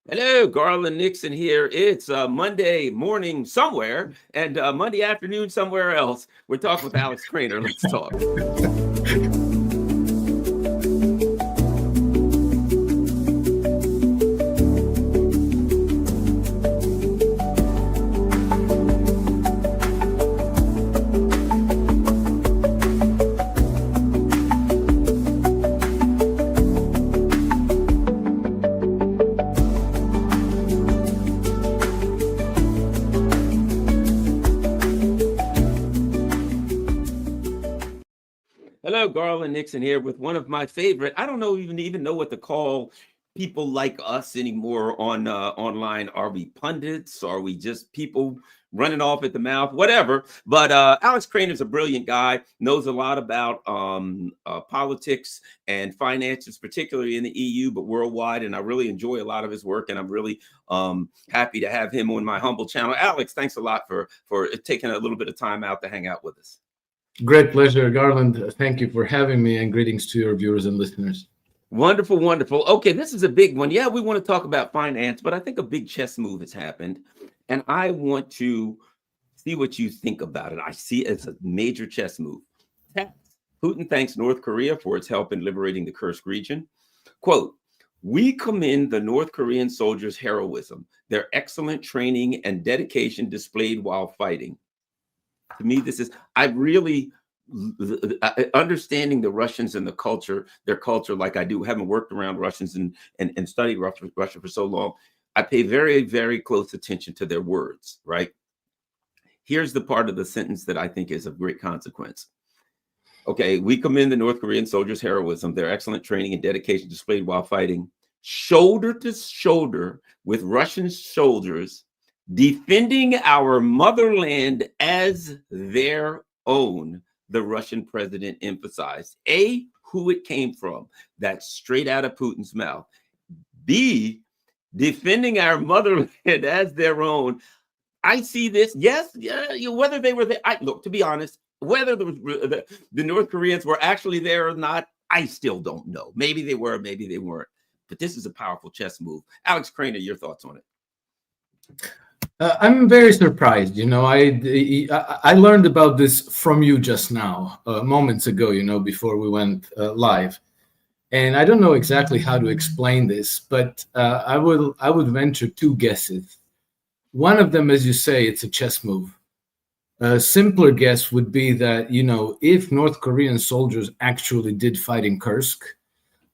Hello, Garland Nixon here. It's Monday morning somewhere and Monday afternoon somewhere else. We're talking with Alex Krainer. Let's talk. Hello, Garland Nixon here with one of my favorite. I don't know even know what to call people like us anymore on online. Are we pundits? Are we just people running off at the mouth? Whatever. But Alex Krainer is a brilliant guy. Knows a lot about politics and finances, particularly in the EU, but worldwide. And I really enjoy a lot of his work. And I'm really happy to have him on my humble channel. Alex, thanks a lot for taking a little bit of time out to hang out with us. Great pleasure, Garland. Thank you for having me, and greetings to your viewers and listeners. Wonderful, wonderful. Okay, this is a big one. Yeah, we want to talk about finance, but I think a big chess move has happened, and I want to see what you think about it. I see it as a major chess move. Putin thanks North Korea for its help in liberating the Kursk region. Quote, "We commend the North Korean soldiers' heroism, their excellent training and dedication displayed while fighting." To me, this is, I really, understanding the Russians and their culture like I do, having worked around Russians and studied Russia for so long, I pay very, very close attention to their words, right? Here's the part of the sentence that I think is of great consequence. Okay, "We commend the North Korean soldiers' heroism, their excellent training and dedication displayed while fighting shoulder to shoulder with Russian soldiers defending our motherland as their own," the Russian president emphasized. A, who it came from. That's straight out of Putin's mouth. B, defending our motherland as their own. I see this, yes, yeah, whether they were there. Look, to be honest, whether the North Koreans were actually there or not, I still don't know. Maybe they were, maybe they weren't. But this is a powerful chess move. Alex Krainer, your thoughts on it? I'm very surprised. I learned about this from you just now, moments ago, before we went live. And I don't know exactly how to explain this, but I would venture two guesses. One of them, as you say, it's a chess move. A simpler guess would be that, if North Korean soldiers actually did fight in Kursk,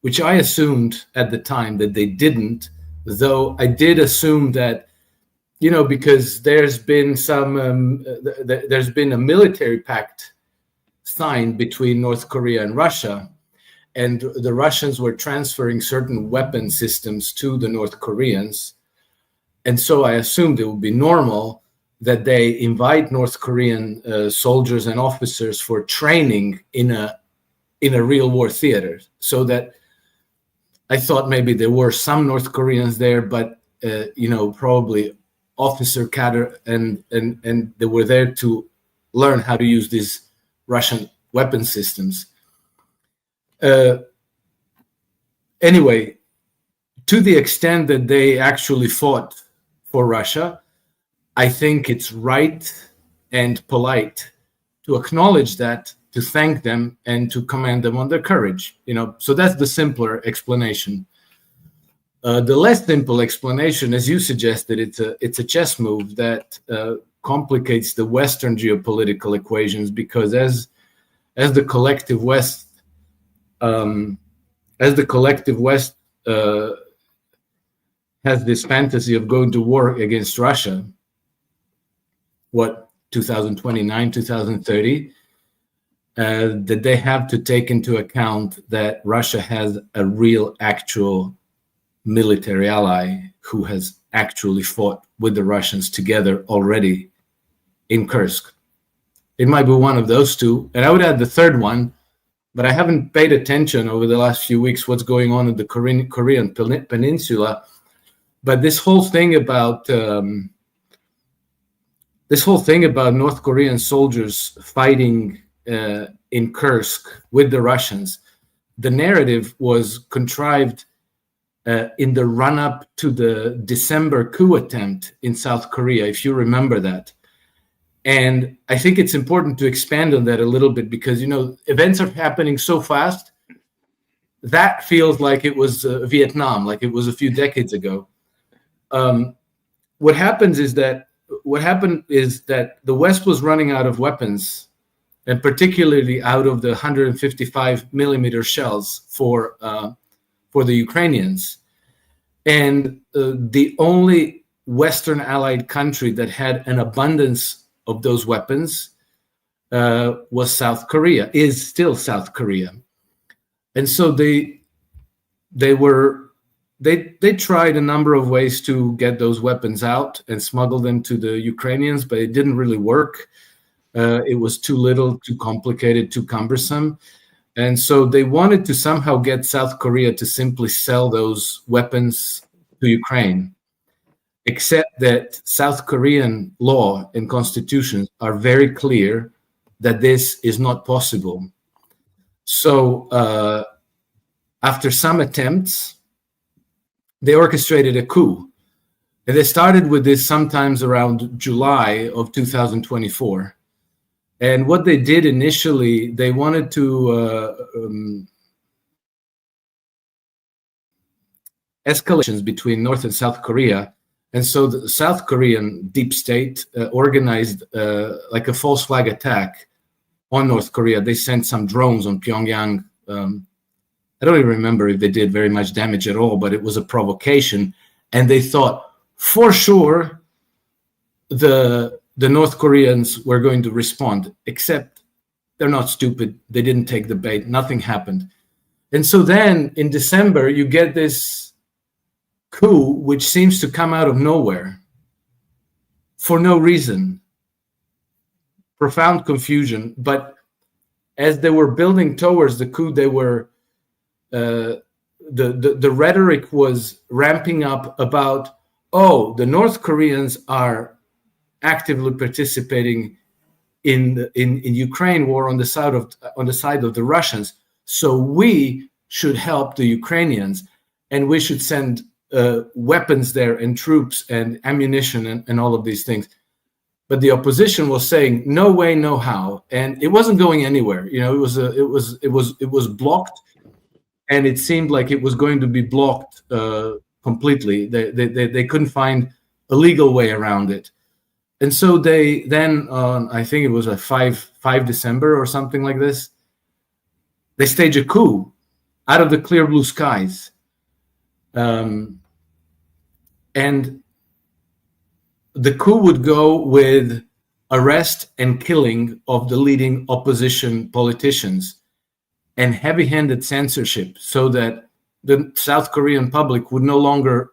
which I assumed at the time that they didn't, though I did assume that, because there's been a military pact signed between North Korea and Russia, and the Russians were transferring certain weapon systems to the North Koreans. And so I assumed it would be normal that they invite North Korean soldiers and officers for training in a real war theater. So that I thought maybe there were some North Koreans there, but probably officer cadre, and they were there to learn how to use these Russian weapon systems. Anyway, to the extent that they actually fought for Russia, I think it's right and polite to acknowledge that, to thank them, and to commend them on their courage. So that's the simpler explanation. The less simple explanation, as you suggested, it's a chess move that complicates the Western geopolitical equations, because as the collective West has this fantasy of going to war against Russia, 2029, 2030, that they have to take into account that Russia has a real, actual military ally who has actually fought with the Russians together already in Kursk. It might be one of those two. And I would add the third one, but I haven't paid attention over the last few weeks what's going on in the Korean Peninsula. But this whole thing about North Korean soldiers fighting in Kursk with the Russians, the narrative was contrived in the run-up to the December coup attempt in South Korea, if you remember that. And I think it's important to expand on that a little bit because, events are happening so fast. That feels like it was Vietnam, like it was a few decades ago. What happened is that the West was running out of weapons, and particularly out of the 155 millimeter shells for the Ukrainians. And the only Western allied country that had an abundance of those weapons was South Korea, is still South Korea. And so they tried a number of ways to get those weapons out and smuggle them to the Ukrainians, but it didn't really work. It was too little, too complicated, too cumbersome. And so they wanted to somehow get South Korea to simply sell those weapons to Ukraine, except that South Korean law and constitution are very clear that this is not possible. So after some attempts, they orchestrated a coup. And they started with this sometimes around July of 2024. And what they did initially, they wanted to escalations between North and South Korea. And so the South Korean deep state organized like a false flag attack on North Korea. They sent some drones on Pyongyang. I don't even remember if they did very much damage at all, but it was a provocation. And they thought for sure the North Koreans were going to respond, except they're not stupid. They didn't take the bait. Nothing happened. And so then in December, you get this coup, which seems to come out of nowhere for no reason. Profound confusion. But as they were building towards the coup, they were the rhetoric was ramping up about, the North Koreans are actively participating in Ukraine war on the side of the Russians. So we should help the Ukrainians, and we should send weapons there and troops and ammunition and all of these things. But the opposition was saying no way, no how, and it wasn't going anywhere. It was blocked, and it seemed like it was going to be blocked completely. They couldn't find a legal way around it. And so they then, I think it was a 5 December or something like this, they stage a coup out of the clear blue skies. And the coup would go with arrest and killing of the leading opposition politicians and heavy-handed censorship, so that the South Korean public would no longer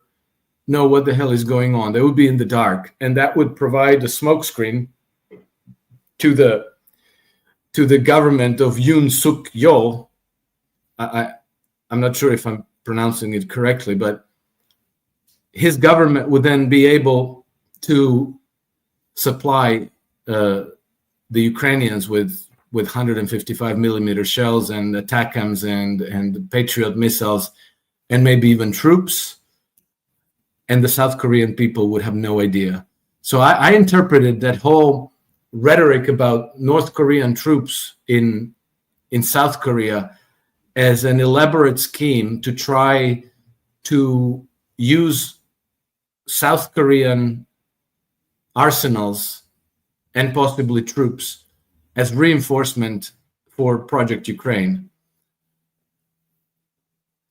know what the hell is going on. They would be in the dark, and that would provide a smokescreen to the government of Yoon Suk Yeol. I'm not sure if I'm pronouncing it correctly, but his government would then be able to supply the Ukrainians with 155 millimeter shells and ATACMS and Patriot missiles, and maybe even troops. And the South Korean people would have no idea. So I interpreted that whole rhetoric about North Korean troops in South Korea as an elaborate scheme to try to use South Korean arsenals and possibly troops as reinforcement for Project Ukraine.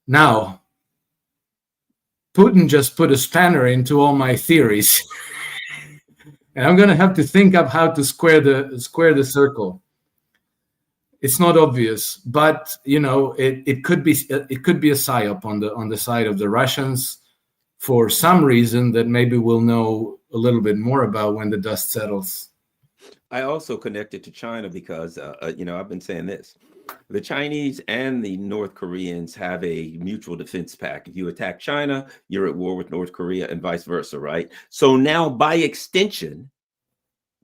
Now, Putin just put a spanner into all my theories, and I'm going to have to think up how to square the circle. It's not obvious, but it could be a psyop on the side of the Russians for some reason that maybe we'll know a little bit more about when the dust settles. I also connected to China because I've been saying this. The Chinese and the North Koreans have a mutual defense pact. If you attack China, you're at war with North Korea and vice versa, right? So now by extension,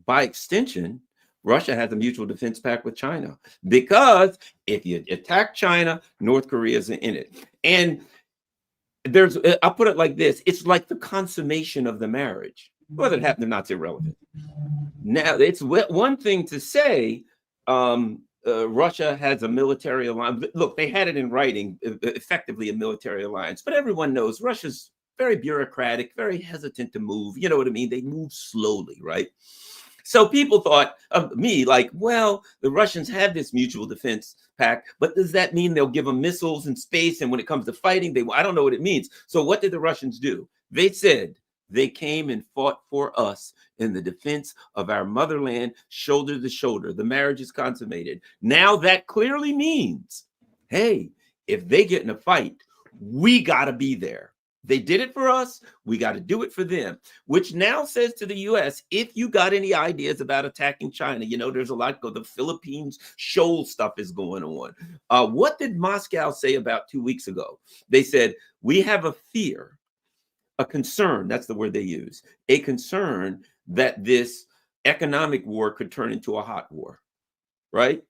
Russia has a mutual defense pact with China, because if you attack China, North Korea is in it. And I'll put it like this: it's like the consummation of the marriage. Whether it happened or not's irrelevant. Now, it's one thing to say Russia has a military alliance. Look, they had it in writing, effectively a military alliance, but everyone knows Russia's very bureaucratic, very hesitant to move. You know what I mean? They move slowly, right? So people thought of me like, well, the Russians have this mutual defense pact, but does that mean they'll give them missiles in space? And when it comes to fighting, I don't know what it means. So what did the Russians do? They said they came and fought for us in the defense of our motherland, shoulder to shoulder. The marriage is consummated. Now that clearly means, hey, if they get in a fight, we got to be there. They did it for us. We got to do it for them, which now says to the U.S., if you got any ideas about attacking China, you know, there's a lot of the Philippines shoal stuff is going on. What did Moscow say about 2 weeks ago? They said, we have a fear, a concern, that's the word they use, a concern that this economic war could turn into a hot war, right?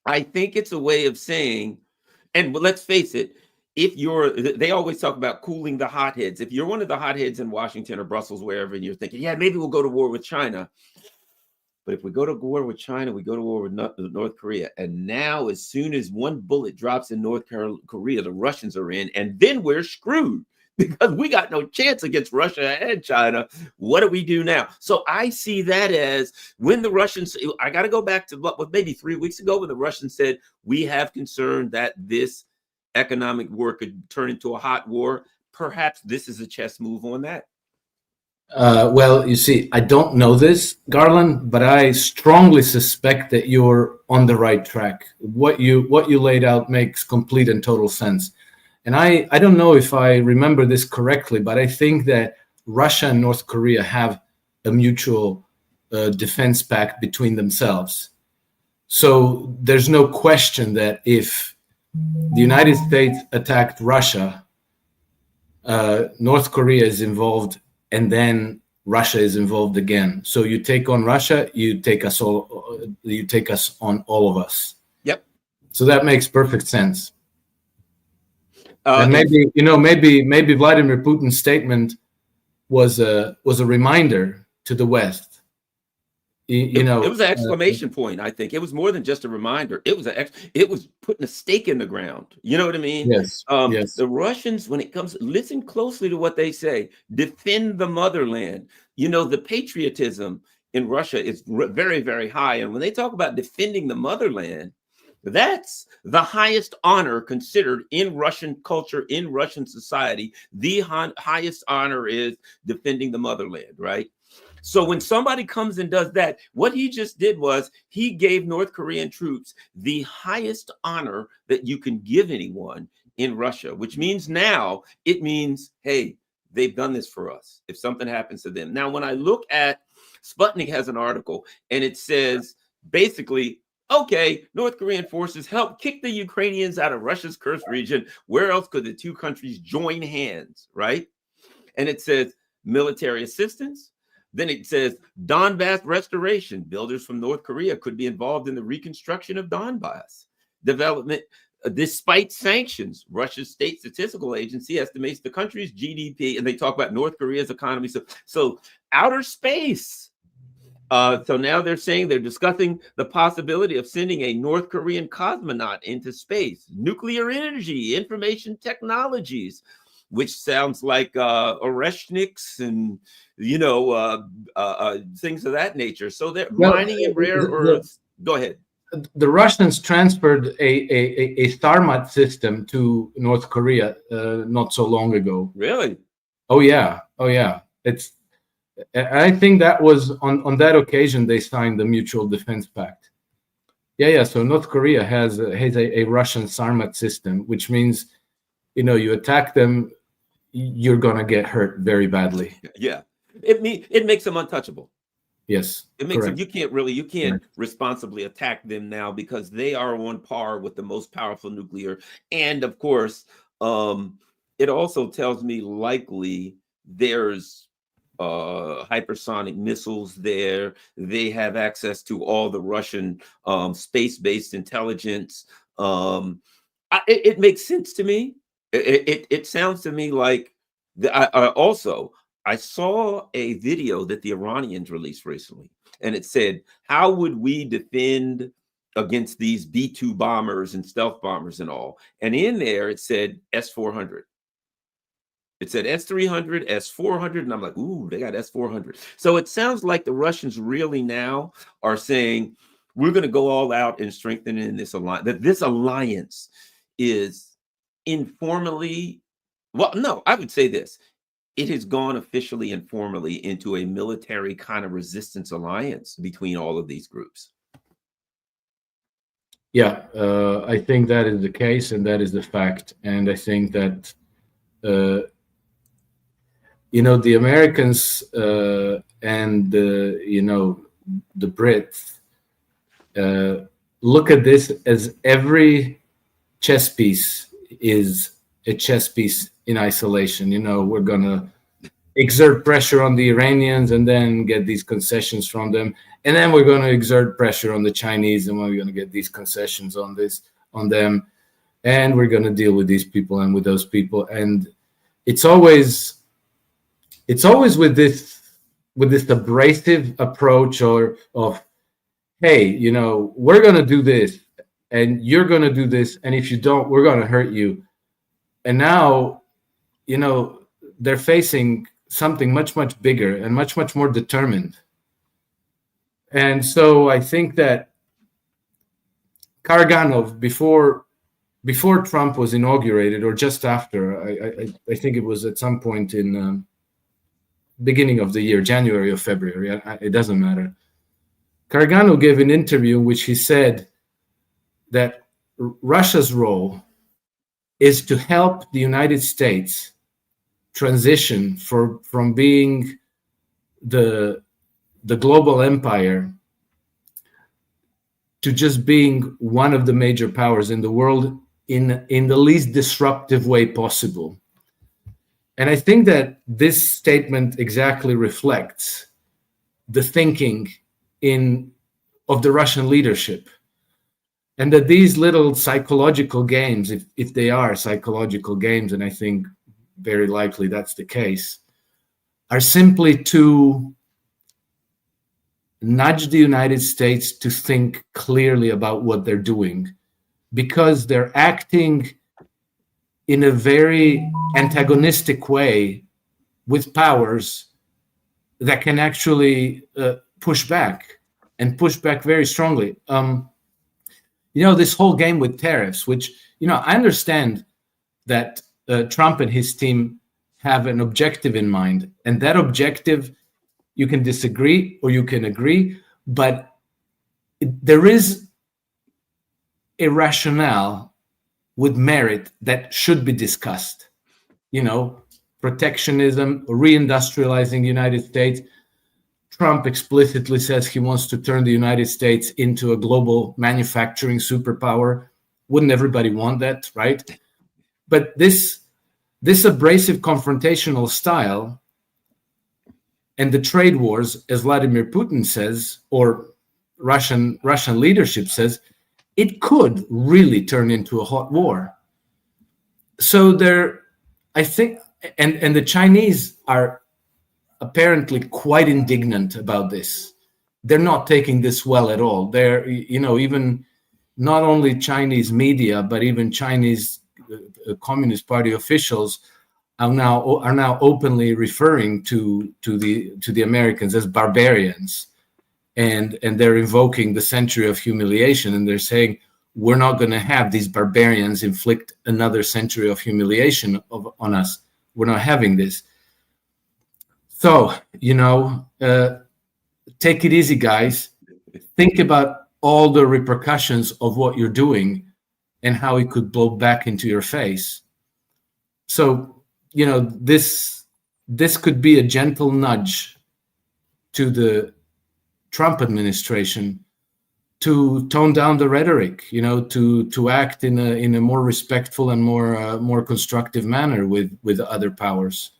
I think it's a way of saying, and let's face it, they always talk about cooling the hotheads. If you're one of the hotheads in Washington or Brussels, wherever, and you're thinking, yeah, maybe we'll go to war with China. But if we go to war with China, we go to war with North Korea. And now, as soon as one bullet drops in North Korea, the Russians are in, and then we're screwed because we got no chance against Russia and China. What do we do now? So I see that as when the Russians, I got to go back to what maybe 3 weeks ago when the Russians said, we have concern that this economic war could turn into a hot war. Perhaps this is a chess move on that. Well, you see, I don't know this, Garland, but I strongly suspect that you're on the right track. What you laid out makes complete and total sense. And I don't know if I remember this correctly, but I think that Russia and North Korea have a mutual defense pact between themselves. So there's no question that if the United States attacked Russia, North Korea is involved, and then Russia is involved again. So you take on Russia, you take us on, all of us. Yep. So that makes perfect sense. And maybe Vladimir Putin's statement was a reminder to the West. It was an exclamation point. I think it was more than just a reminder. It was putting a stake in the ground. You know what I mean? Yes. Yes. The Russians, when it comes, listen closely to what they say. Defend the motherland. You know, the patriotism in Russia is very, very high. And when they talk about defending the motherland, that's the highest honor considered in Russian culture, in Russian society. The highest honor is defending the motherland, right? So when somebody comes and does that, what he just did was he gave North Korean troops the highest honor that you can give anyone in Russia, which means now it means, hey, they've done this for us if something happens to them. Now, when I look at Sputnik has an article and it says basically, okay, North Korean forces help kick the Ukrainians out of Russia's Kursk region. Where else could the two countries join hands, right? And it says military assistance. Then it says Donbass restoration. Builders from North Korea could be involved in the reconstruction of Donbass. Development, despite sanctions, Russia's state statistical agency estimates the country's GDP, and they talk about North Korea's economy. So outer space. So now they're saying they're discussing the possibility of sending a North Korean cosmonaut into space, nuclear energy, information technologies, which sounds like Oreshniks and, things of that nature. So they're mining and rare earths. Go ahead. The Russians transferred a Starmat system to North Korea not so long ago. Really? Oh yeah. I think that was on that occasion they signed the Mutual Defense Pact. Yeah. So North Korea has a Russian Sarmat system, which means, you attack them, you're gonna get hurt very badly. Yeah, it makes them untouchable. Yes, it makes them. You can't responsibly attack them now because they are on par with the most powerful nuclear. And of course, it also tells me likely there's hypersonic missiles there. They have access to all the Russian space-based intelligence. It makes sense to me. It sounds to me like I saw a video that the Iranians released recently, and it said, "How would we defend against these B-2 bombers and stealth bombers and all?" And in there it said S-400. It said S-300, S-400, and I'm like, ooh, they got S-400. So it sounds like the Russians really now are saying, we're going to go all out and strengthen in this alliance. That this alliance is informally, well, no, I would say this. It has gone officially and formally into a military kind of resistance alliance between all of these groups. Yeah, I think that is the case, and that is the fact. And I think that the Americans and the Brits look at this as every chess piece is a chess piece in isolation. We're gonna exert pressure on the Iranians and then get these concessions from them, and then we're going to exert pressure on the Chinese, and we're going to get these concessions on them, and we're going to deal with these people and with those people. And it's always with this abrasive approach of, hey, we're going to do this and you're going to do this, and if you don't, we're going to hurt you. And now they're facing something much, much bigger and much, much more determined. And so I think that Karaganov, before Trump was inaugurated, or just after, I think it was at some point in beginning of the year, January or February, it doesn't matter. Karaganov gave an interview in which he said that Russia's role is to help the United States transition from being the global empire to just being one of the major powers in the world in the least disruptive way possible. And I think that this statement exactly reflects the thinking of the Russian leadership, and that these little psychological games, if they are psychological games, and I think very likely that's the case, are simply to nudge the United States to think clearly about what they're doing, because they're acting in a very antagonistic way with powers that can actually push back very strongly. This whole game with tariffs, which, I understand that Trump and his team have an objective in mind, and that objective, you can disagree or you can agree, but there is a rationale with merit that should be discussed. Protectionism, reindustrializing the United States. Trump explicitly says he wants to turn the United States into a global manufacturing superpower. Wouldn't everybody want that, right? But this abrasive confrontational style and the trade wars, as Vladimir Putin says, or Russian leadership says, it could really turn into a hot war. So I think, and the Chinese are apparently quite indignant about this. They're not taking this well at all. They're, even not only Chinese media, but even Chinese Communist Party officials are now openly referring to the Americans as barbarians, and they're invoking the century of humiliation, and they're saying, we're not going to have these barbarians inflict another century of humiliation on us. We're not having this. So, take it easy, guys. Think about all the repercussions of what you're doing and how it could blow back into your face. So, this could be a gentle nudge to the Trump administration to tone down the rhetoric, to act in a more respectful and more constructive manner with other powers.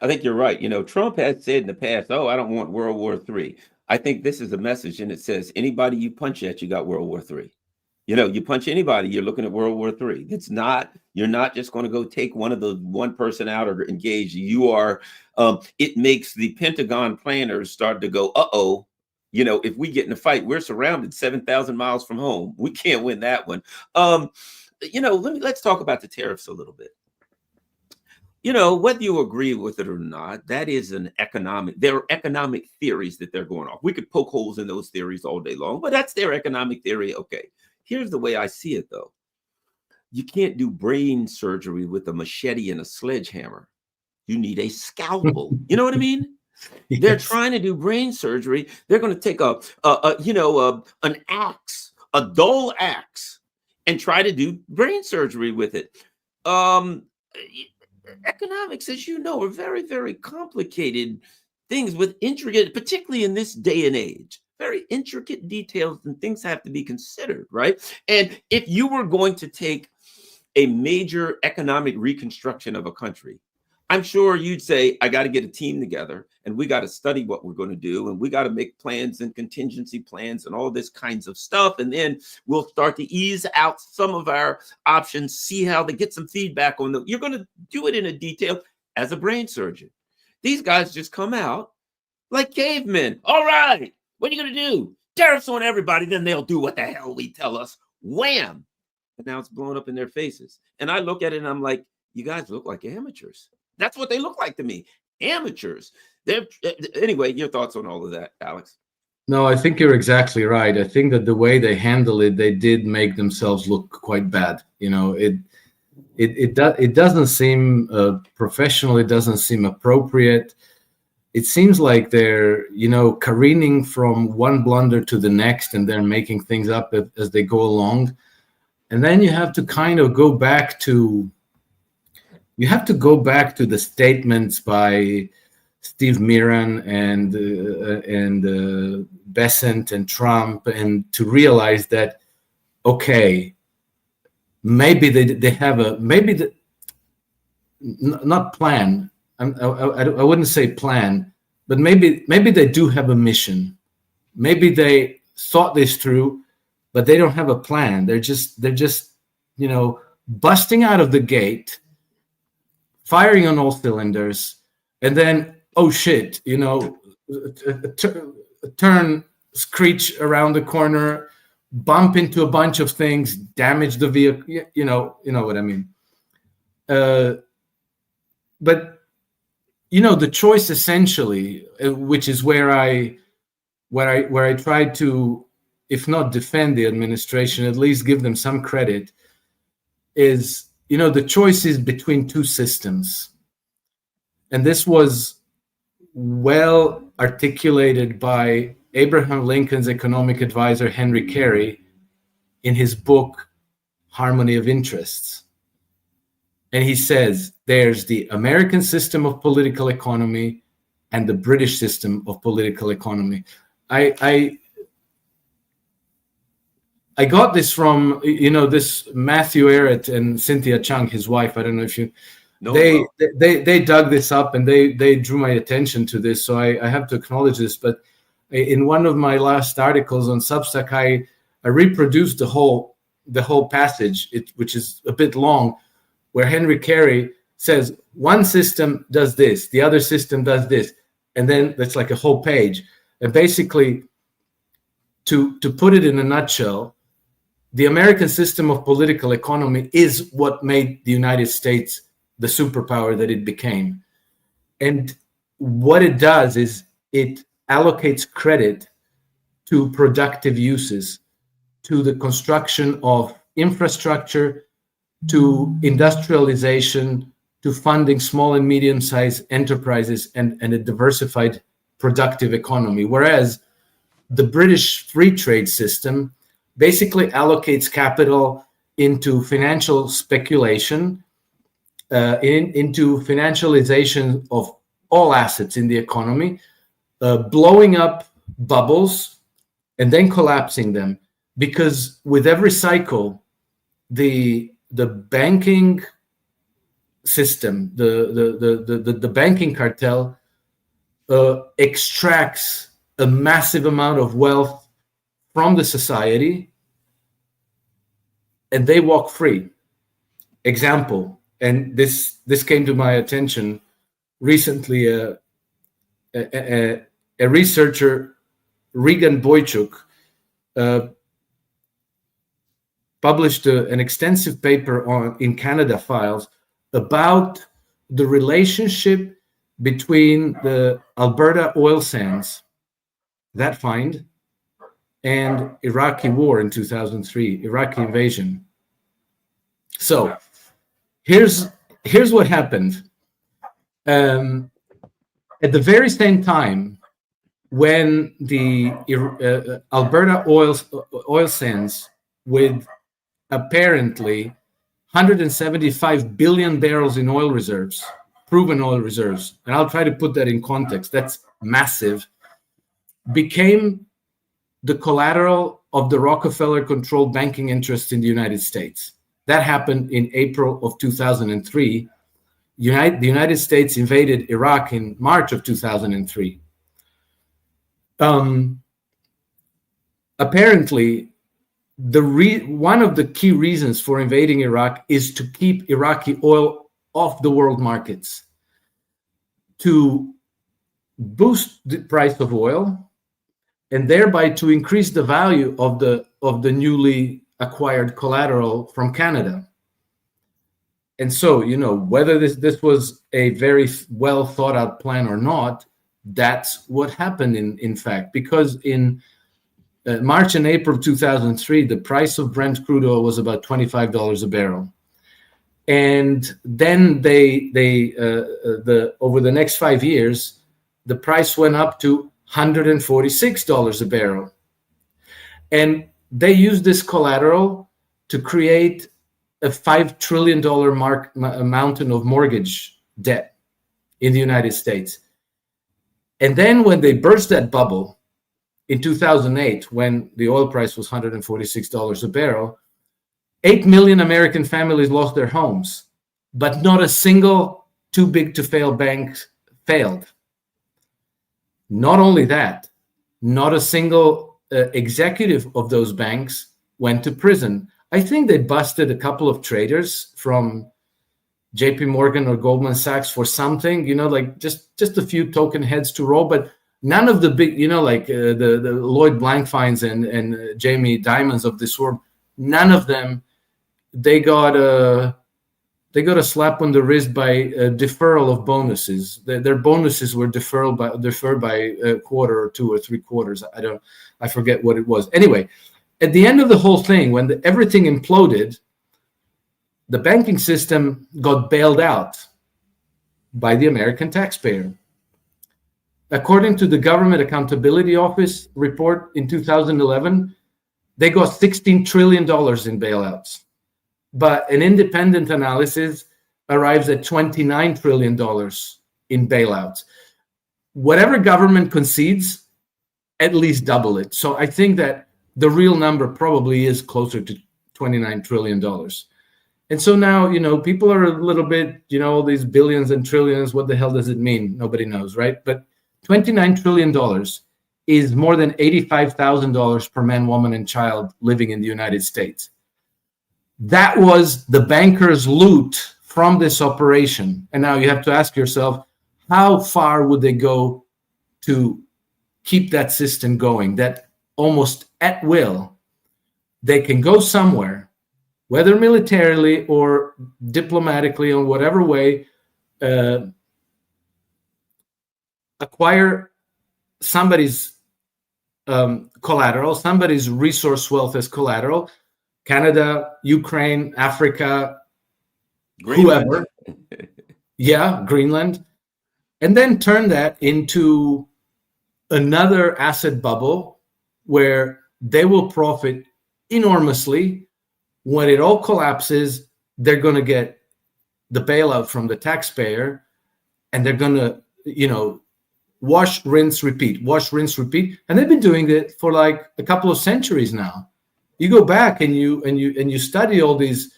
I think you're right. Trump has said in the past, "Oh, I don't want World War III." I think this is a message, and it says, anybody you punch at, you got World War III. You know, you punch anybody, you're looking at World War III. You're not just going to go take one person out or engage. You are, it makes the Pentagon planners start to go, uh-oh, you know, if we get in a fight, we're surrounded 7,000 miles from home. We can't win that one. You know, let's talk about the tariffs a little bit. You know, whether you agree with it or not, there are economic theories that they're going off. We could poke holes in those theories all day long, but that's their economic theory. Okay. Here's the way I see it, though. You can't do brain surgery with a machete and a sledgehammer. You need a scalpel. You know what I mean? Yes. They're trying to do brain surgery. They're going to take an axe, a dull axe, and try to do brain surgery with it. Economics, as you know, are very, very complicated things with intricate, particularly in this day and age. Very intricate details and things have to be considered, right? And if you were going to take a major economic reconstruction of a country, I'm sure you'd say, I got to get a team together and we got to study what we're going to do. And we got to make plans and contingency plans and all this kinds of stuff. And then we'll start to ease out some of our options, see how they get some feedback on them. You're going to do it in a detail as a brain surgeon. These guys just come out like cavemen. All right. What are you going to do? Tariffs on everybody. Then they'll do what the hell we tell us. Wham. And now it's blowing up in their faces. And I look at it and I'm like, you guys look like amateurs. That's what they look like to me. Amateurs. Anyway, your thoughts on all of that, Alex? No, I think you're exactly right. I think that the way they handle it, they did make themselves look quite bad. You know, it doesn't seem professional. It doesn't seem appropriate. It seems like they're, you know, careening from one blunder to the next, and they're making things up as they go along. And then you have to kind of go back to the statements by Steve Miran and Besant and Trump, and to realize that, okay, maybe they have not plan. I wouldn't say plan, but maybe they do have a mission. Maybe they thought this through, but they don't have a plan. They're just you know, busting out of the gate, firing on all cylinders, and then, oh shit, you know, turn, screech around the corner, bump into a bunch of things, damage the vehicle. You know what I mean. But you know, the choice essentially, which is where I try to, if not defend the administration, at least give them some credit, is, you know, the choice is between two systems. And this was well articulated by Abraham Lincoln's economic advisor, Henry Carey, in his book, Harmony of Interests. And he says, there's the American system of political economy and the British system of political economy. I got this from, you know, this Matthew Ehret and Cynthia Chung, his wife. I don't know if you, they dug this up and they drew my attention to this. So I have to acknowledge this. But in one of my last articles on Substack, I reproduced the whole passage, which is a bit long, where Henry Carey says one system does this, the other system does this, and then that's like a whole page. And basically, to put it in a nutshell, the American system of political economy is what made the United States the superpower that it became. And what it does is it allocates credit to productive uses, to the construction of infrastructure, to industrialization, to funding small and medium-sized enterprises and a diversified productive economy. Whereas the British free trade system basically allocates capital into financial speculation, into financialization of all assets in the economy, blowing up bubbles and then collapsing them. Because with every cycle, the banking system, the banking cartel extracts a massive amount of wealth from the society, and they walk free. Example, and this came to my attention recently. A researcher, Regan Boychuk, published an extensive paper in Canada Files about the relationship between the Alberta oil sands, that find, and Iraqi war in 2003, Iraqi invasion. So here's what happened. At the very same time, when the Alberta oil sands, with apparently 175 billion barrels in oil reserves, proven oil reserves, and I'll try to put that in context, that's massive, became the collateral of the Rockefeller-controlled banking interests in the United States. That happened in April of 2003. The United States invaded Iraq in March of 2003. Apparently, one of the key reasons for invading Iraq is to keep Iraqi oil off the world markets, to boost the price of oil, and thereby to increase the value of the newly acquired collateral from Canada. And so, whether this was a very well thought out plan or not, that's what happened in fact, because in March and April 2003, the price of Brent crude oil was about $25 a barrel. And then over the next 5 years, the price went up to $146 a barrel. And they used this collateral to create a $5 trillion mountain of mortgage debt in the United States. And then when they burst that bubble in 2008, when the oil price was $146 a barrel, 8 million American families lost their homes, but not a single too big to fail bank failed. Not only that, not a single executive of those banks went to prison. I think they busted a couple of traders from JP Morgan or Goldman Sachs for something, like just a few token heads to roll, but none of the big, like the Lloyd Blankfeins and Jamie Dimons of this world, none of them, they got a slap on the wrist by a deferral of bonuses. Their bonuses were deferred by a quarter or 2 or 3 quarters. I forget what it was. Anyway, at the end of the whole thing, when everything imploded, the banking system got bailed out by the American taxpayer. According to the Government Accountability Office report in 2011, they got $16 trillion in bailouts. But an independent analysis arrives at $29 trillion in bailouts. Whatever government concedes, at least double it. So I think that the real number probably is closer to $29 trillion. And so now, people are a little bit, all these billions and trillions, what the hell does it mean? Nobody knows, right? But $29 trillion is more than $85,000 per man, woman, and child living in the United States. That was the bankers' loot from this operation. And now you have to ask yourself, how far would they go to keep that system going, that almost at will, they can go somewhere, whether militarily or diplomatically or whatever way, acquire somebody's collateral, somebody's resource wealth as collateral, Canada, Ukraine, Africa, Greenland. Whoever. Yeah, Greenland. And then turn that into another asset bubble where they will profit enormously. When it all collapses, they're going to get the bailout from the taxpayer, and they're going to, wash, rinse, repeat, wash, rinse, repeat. And they've been doing it for like a couple of centuries now. You go back and you study all these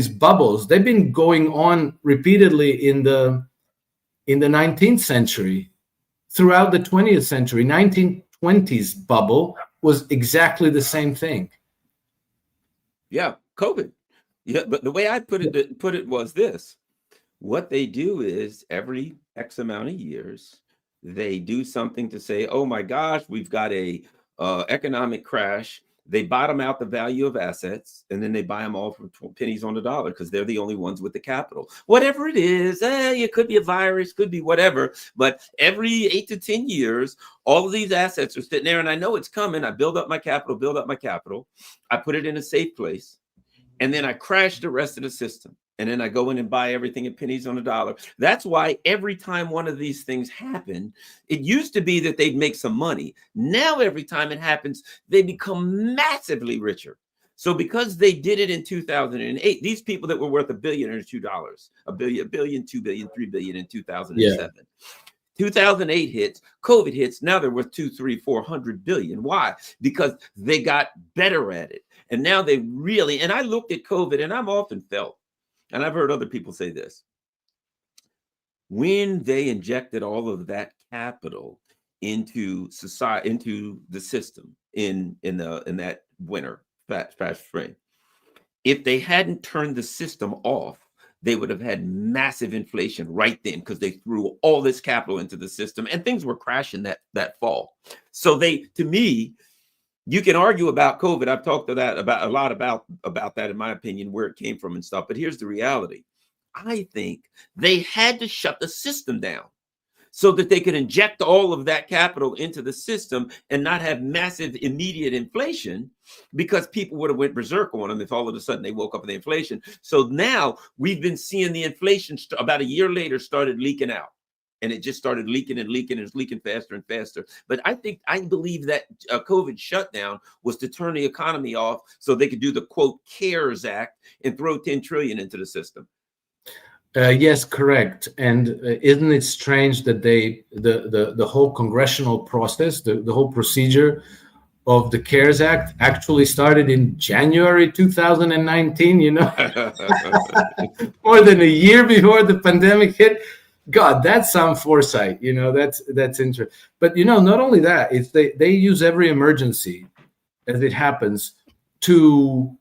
bubbles. They've been going on repeatedly in the 19th century, throughout the 20th century. 1920s bubble was exactly the same thing. Yeah, COVID. Yeah, but the way I put it was this. What they do is every X amount of years, they do something to say, "Oh my gosh, we've got a economic crash." They bottom out the value of assets, and then they buy them all for pennies on the dollar because they're the only ones with the capital. Whatever it is, it could be a virus, could be whatever. But every 8 to 10 years, all of these assets are sitting there, and I know it's coming. I build up my capital, build up my capital. I put it in a safe place, and then I crash the rest of the system. And then I go in and buy everything at pennies on the dollar. That's why every time one of these things happen, it used to be that they'd make some money. Now, every time it happens, they become massively richer. So because they did it in 2008, these people that were worth $1 billion or $2, $1 billion, $2 billion, $3 billion in 2007. Yeah. 2008 hits, COVID hits. Now they're worth 200, 300, 400 billion. Why? Because they got better at it. And now they really, and I looked at COVID and I'm often felt, and I've heard other people say this, when they injected all of that capital into society, into the system in that winter, fast spring, if they hadn't turned the system off, they would have had massive inflation right then because they threw all this capital into the system and things were crashing that fall. So to me, you can argue about COVID. I've talked about a lot about that, in my opinion, where it came from and stuff. But here's the reality. I think they had to shut the system down so that they could inject all of that capital into the system and not have massive immediate inflation, because people would have went berserk on them if all of a sudden they woke up with the inflation. So now we've been seeing the inflation about a year later started leaking out. And it just started leaking and leaking, and it's leaking faster and faster. But I believe that COVID shutdown was to turn the economy off so they could do the quote CARES Act and throw 10 trillion into the system. Yes, correct. And isn't it strange that the whole congressional process, the whole procedure of the CARES Act actually started in January 2019, more than a year before the pandemic hit. God, that's some foresight, that's interesting. But, not only that, it's they use every emergency as it happens to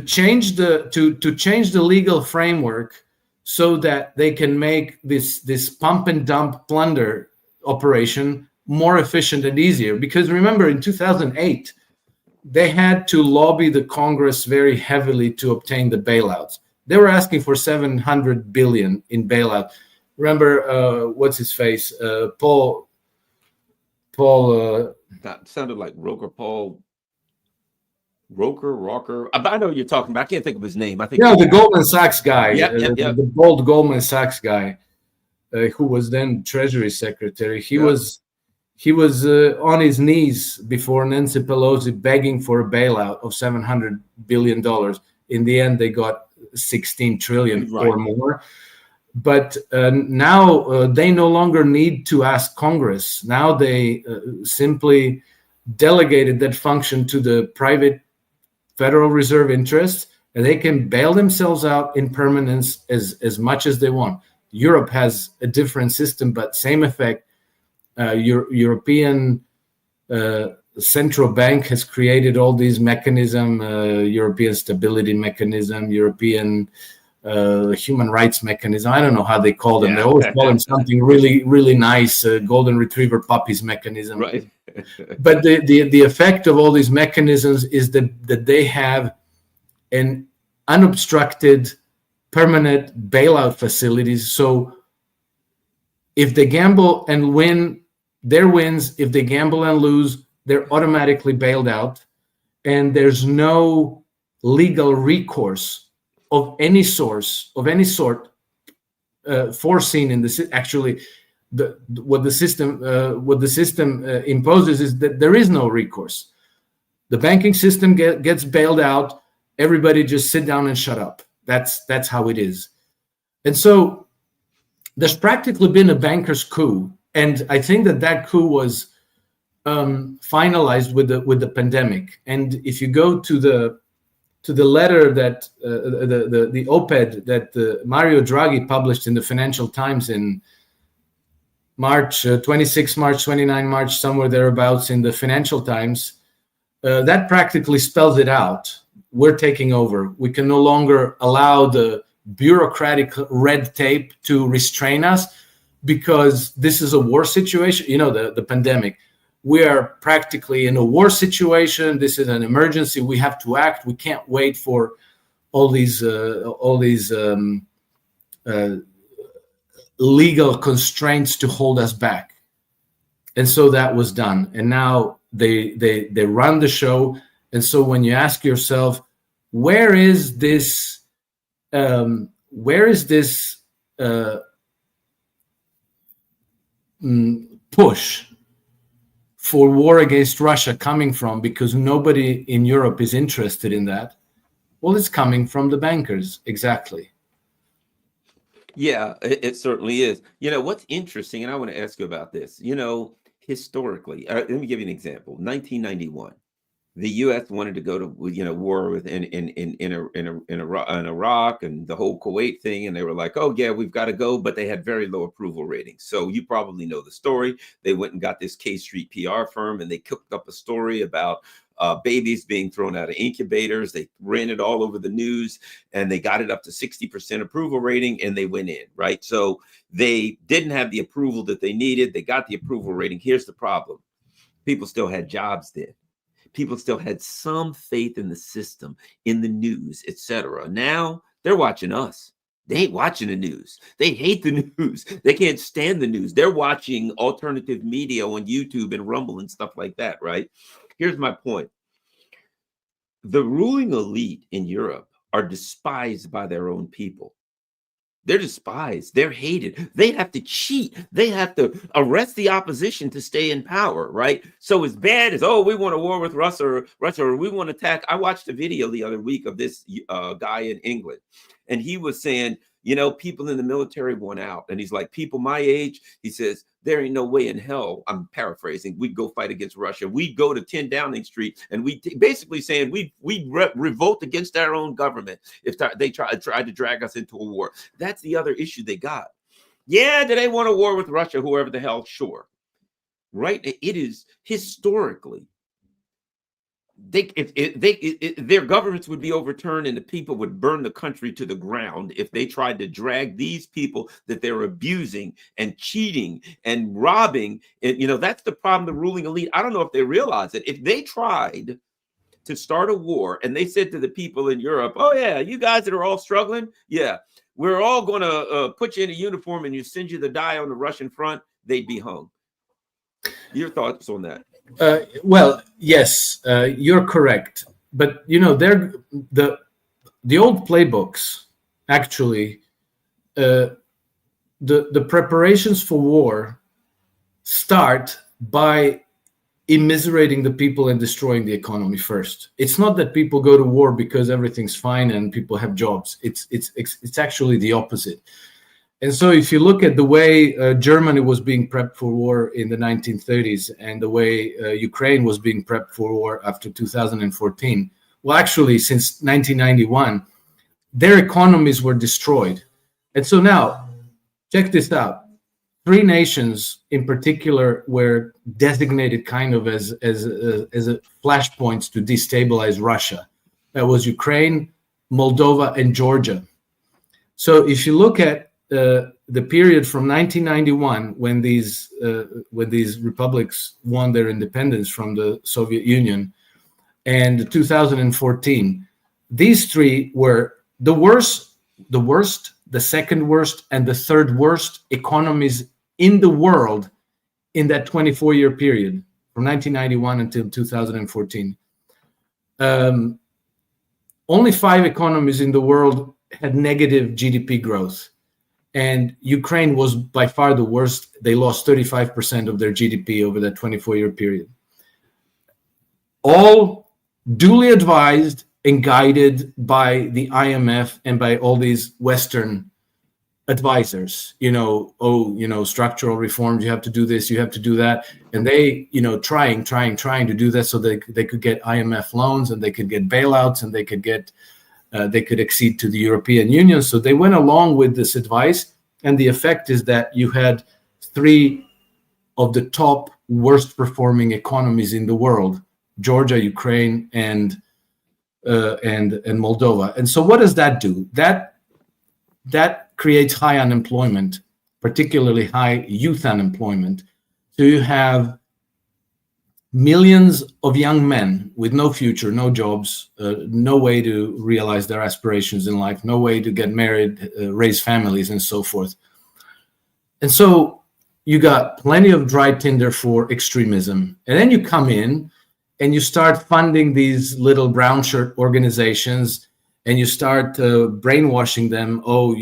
change the legal framework so that they can make this pump and dump plunder operation more efficient and easier. Because remember, in 2008, they had to lobby the Congress very heavily to obtain the bailouts. They were asking for $700 billion in bailout. Remember, what's his face? Paul. That sounded like Roker. I know what you're talking about. I can't think of his name. I think the Goldman Sachs guy. Yep. The bold Goldman Sachs guy, who was then Treasury Secretary. He was on his knees before Nancy Pelosi begging for a bailout of $700 billion. In the end, they got 16 trillion or more. But now they no longer need to ask Congress. Now they simply delegated that function to the private Federal Reserve interests, and they can bail themselves out in permanence as much as they want. Europe has a different system, but same effect. European central bank has created all these mechanisms, European stability mechanism, European human rights mechanism. I don't know how they call them. Yeah. They always call them something really, really nice, golden retriever puppies mechanism. Right. But the effect of all these mechanisms is that they have an unobstructed permanent bailout facilities. So if they gamble and win, their wins. If they gamble and lose, they're automatically bailed out. And there's no legal recourse of any source, of any sort, foreseen in this. Actually, what the system imposes is that there is no recourse. The banking system gets bailed out. Everybody just sit down and shut up. That's how it is. And so there's practically been a banker's coup, and I think that coup was finalized with the pandemic. And if you go to the letter that the op-ed that Mario Draghi published in the Financial Times in March 26, March 29, March, somewhere thereabouts in the Financial Times, that practically spells it out. We're taking over. We can no longer allow the bureaucratic red tape to restrain us, because this is a war situation. You know, the pandemic. We are practically in a war situation. This is an emergency. We have to act. We can't wait for all these legal constraints to hold us back. And so that was done. And now they run the show. And so when you ask yourself, where is this push for war against Russia coming from? Because nobody in Europe is interested in that. Well, it's coming from the bankers. Exactly. Yeah, it certainly is. You know, what's interesting, and I want to ask you about this, you know, historically, let me give you an example. 1991, the U.S. wanted to go to, you know, war with in Iraq and the whole Kuwait thing, and they were like, "Oh yeah, we've got to go," but they had very low approval ratings. So you probably know the story. They went and got this K Street PR firm, and they cooked up a story about babies being thrown out of incubators. They ran it all over the news, and they got it up to 60% approval rating, and they went in, right? So they didn't have the approval that they needed. They got the approval rating. Here's the problem: people still had jobs then. People still had some faith in the system, in the news, etc. Now they're watching us. They ain't watching the news. They hate the news. They can't stand the news. They're watching alternative media on YouTube and Rumble and stuff like that, right? Here's my point. The ruling elite in Europe are despised by their own people. They're despised. They're hated. They have to cheat. They have to arrest the opposition to stay in power, right? So as bad as, oh, we want a war with Russia, or we want to attack. I watched a video the other week of this guy in England, and he was saying, you know, people in the military want out. And he's like, people my age, he says, there ain't no way in hell, I'm paraphrasing, we'd go fight against Russia. We'd go to 10 Downing Street, and we basically saying we revolt against our own government if they try to drag us into a war. That's the other issue they got. Yeah, do they want a war with Russia, whoever the hell? Sure. Right? It is historically, their governments would be overturned, and the people would burn the country to the ground if they tried to drag these people that they're abusing and cheating and robbing. And, you know, that's the problem. The ruling elite, I don't know if they realize it. If they tried to start a war and they said to the people in Europe, oh yeah, you guys that are all struggling, yeah, we're all going to put you in a uniform and you send you to die on the Russian front, they'd be hung. Your thoughts on that? Well, yes, you're correct. But, you know, the old playbooks, actually, the preparations for war start by immiserating the people and destroying the economy first. It's not that people go to war because everything's fine and people have jobs. It's actually the opposite. And so if you look at the way Germany was being prepped for war in the 1930s and the way Ukraine was being prepped for war after 2014, well, actually, since 1991, their economies were destroyed. And so now, check this out. 3 nations in particular were designated kind of as flashpoints to destabilize Russia. That was Ukraine, Moldova, and Georgia. So if you look at the period from 1991, when these republics won their independence from the Soviet Union, and 2014, these 3 were the worst, the second worst, and the third worst economies in the world in that 24-year period, from 1991 until 2014. Only 5 economies in the world had negative GDP growth. And Ukraine was by far the worst. They lost 35% of their GDP over that 24-year period. All duly advised and guided by the IMF and by all these Western advisors. Structural reforms, you have to do this, you have to do that. And they, trying to do that so they could get IMF loans, and they could get bailouts, and they could accede to the European Union. So they went along with this advice, and the effect is that you had 3 of the top worst performing economies in the world Georgia, Ukraine, and Moldova. And so what does that do? That creates high unemployment, particularly high youth unemployment. So you have millions of young men with no future, no jobs, no way to realize their aspirations in life, no way to get married, raise families, and so forth. And so you got plenty of dry tinder for extremism. And then you come in and you start funding these little brown shirt organizations, and you start brainwashing them. Oh,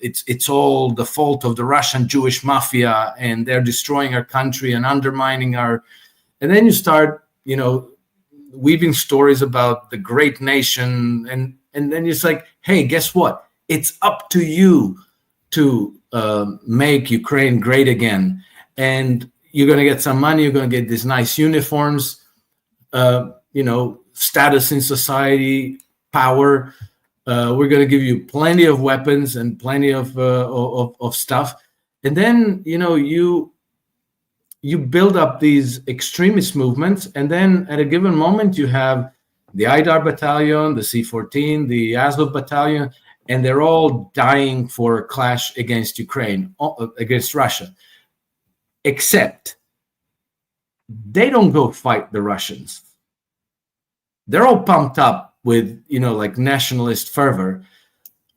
it's all the fault of the Russian Jewish mafia, and they're destroying our country and undermining our. And then you start, weaving stories about the great nation, and then it's like, hey, guess what? It's up to you to make Ukraine great again, and you're going to get some money. You're going to get these nice uniforms, status in society, power. We're going to give you plenty of weapons and plenty of stuff, and then you build up these extremist movements, and then at a given moment you have the Aidar battalion, the C-14, the Azov battalion, and they're all dying for a clash against Ukraine, against Russia. Except they don't go fight the Russians. They're all pumped up with, like nationalist fervor,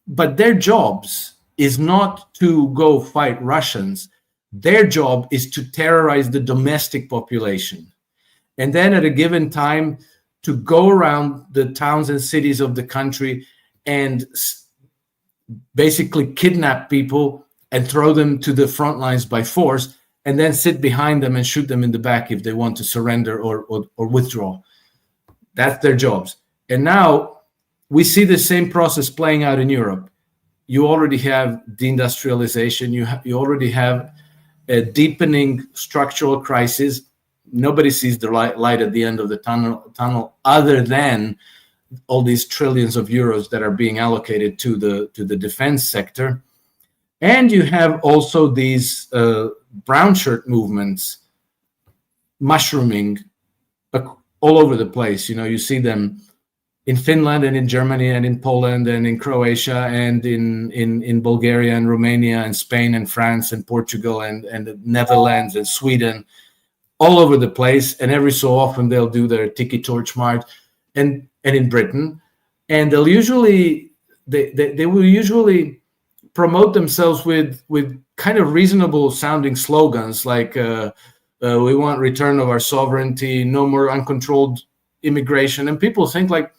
but their jobs is not to go fight Russians. Their job is to terrorize the domestic population. And then at a given time, to go around the towns and cities of the country and basically kidnap people and throw them to the front lines by force, and then sit behind them and shoot them in the back if they want to surrender or withdraw. That's their jobs. And now we see the same process playing out in Europe. You already have deindustrialization. You already have a deepening structural crisis. Nobody sees the light at the end of the tunnel other than all these trillions of euros that are being allocated to the defense sector. And you have also these brown shirt movements mushrooming all over the place. You see them in Finland and in Germany and in Poland and in Croatia and in Bulgaria and Romania and Spain and France and Portugal and the Netherlands and Sweden, all over the place. And every so often they'll do their Tiki Torch March, and in Britain. And they will usually promote themselves with kind of reasonable sounding slogans like we want return of our sovereignty, no more uncontrolled immigration. And people think like,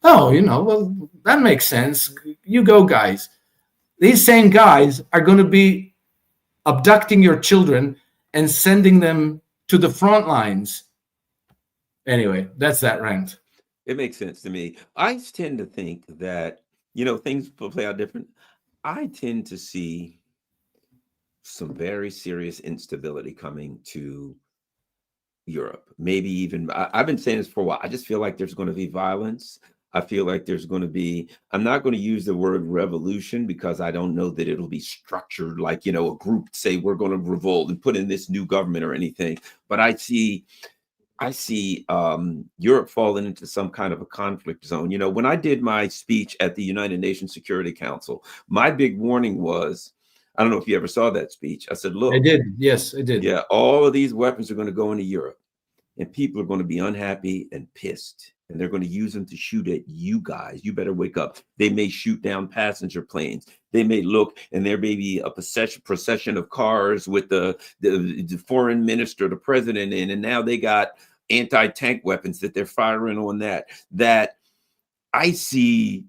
oh, well, that makes sense. You go, guys. These same guys are going to be abducting your children and sending them to the front lines. Anyway, that's that rant. It makes sense to me. I tend to think that, things play out different. I tend to see some very serious instability coming to Europe. Maybe even, I've been saying this for a while. I just feel like there's going to be violence. I feel like there's going to be, I'm not going to use the word revolution because I don't know that it'll be structured like, a group say we're going to revolt and put in this new government or anything. But I see Europe falling into some kind of a conflict zone. When I did my speech at the United Nations Security Council, my big warning was, I don't know if you ever saw that speech. I said, look. I did. Yes, I did. Yeah, all of these weapons are going to go into Europe, and people are going to be unhappy and pissed. And they're going to use them to shoot at you guys. You better wake up. They may shoot down passenger planes. They may look, and there may be a procession of cars with the foreign minister, the president in, and now they got anti-tank weapons that they're firing on that I see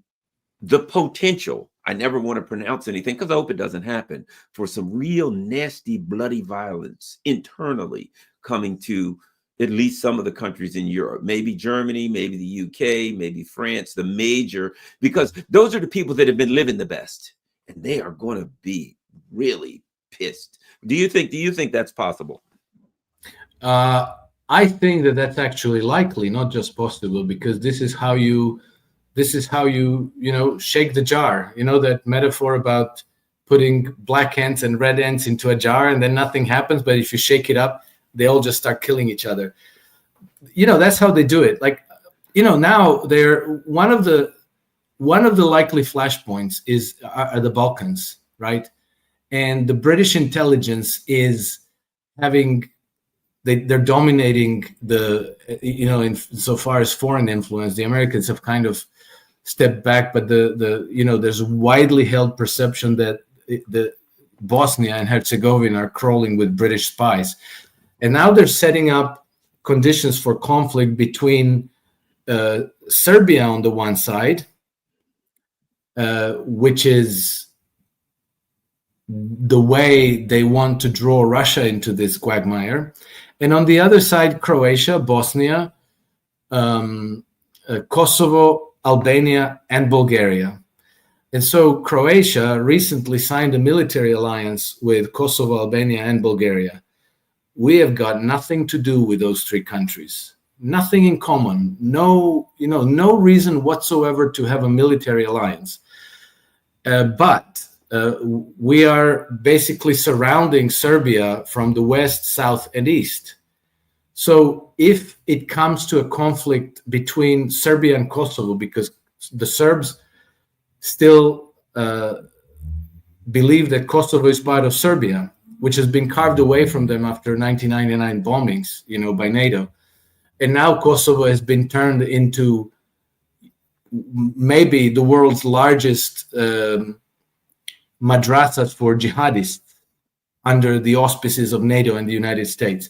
the potential. I never want to pronounce anything because I hope it doesn't happen, for some real nasty, bloody violence internally coming to at least some of the countries in Europe, maybe Germany, maybe the UK, maybe France, the major, because those are the people that have been living the best, and they are going to be really pissed. Do you think that's possible? I think that that's actually likely, not just possible, because this is how you shake the jar. That metaphor about putting black ants and red ants into a jar and then nothing happens, but if you shake it up, they all just start killing each other. that's how they do it. Like, now they're one of the likely flashpoints are the Balkans, right? And the British intelligence is they're dominating in so far as foreign influence. The Americans have kind of stepped back, but there's a widely held perception that the Bosnia and Herzegovina are crawling with British spies. And now they're setting up conditions for conflict between Serbia on the one side, which is the way they want to draw Russia into this quagmire. And on the other side, Croatia, Bosnia, Kosovo, Albania, and Bulgaria. And so Croatia recently signed a military alliance with Kosovo, Albania, and Bulgaria. We have got nothing to do with those three countries. Nothing in common. No reason whatsoever to have a military alliance. But we are basically surrounding Serbia from the west, south, and east. So if it comes to a conflict between Serbia and Kosovo, because the Serbs still believe that Kosovo is part of Serbia, which has been carved away from them after 1999 bombings, by NATO. And now Kosovo has been turned into maybe the world's largest madrasas for jihadists under the auspices of NATO and the United States.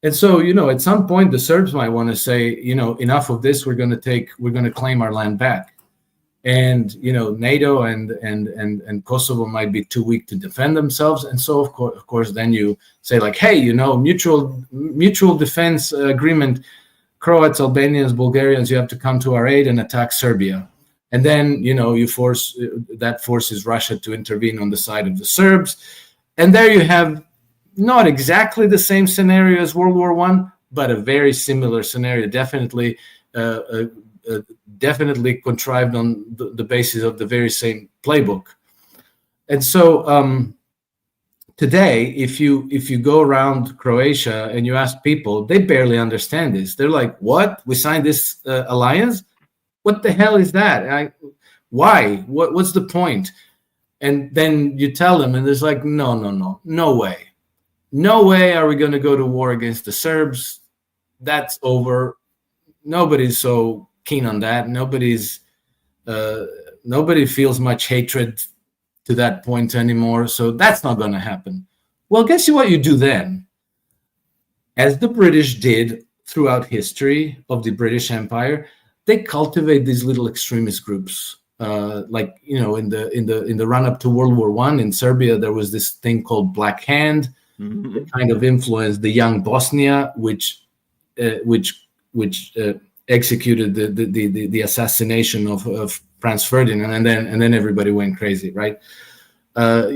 And so, at some point, the Serbs might want to say, enough of this. We're going to claim our land back. And NATO and Kosovo might be too weak to defend themselves. And so, of course, then you say like, hey, mutual defense agreement. Croats, Albanians, Bulgarians, you have to come to our aid and attack Serbia. And then, that forces Russia to intervene on the side of the Serbs. And there you have not exactly the same scenario as World War I, but a very similar scenario, definitely contrived on the basis of the very same playbook. And so today, if you go around Croatia and you ask people, they barely understand this. They're like, what? We signed this alliance? What the hell is that? Why? What's the point? And then you tell them, and there's like, no way. No way are we going to go to war against the Serbs. That's over. Nobody's so keen on that. Nobody feels much hatred to that point anymore. So that's not going to happen. Well, guess what you do then? As the British did throughout history of the British Empire, they cultivate these little extremist groups. In the run up to World War I in Serbia, there was this thing called Black Hand. Mm-hmm. That kind of influenced the young Bosnia, which executed the assassination of Franz Ferdinand, and then everybody went crazy, right?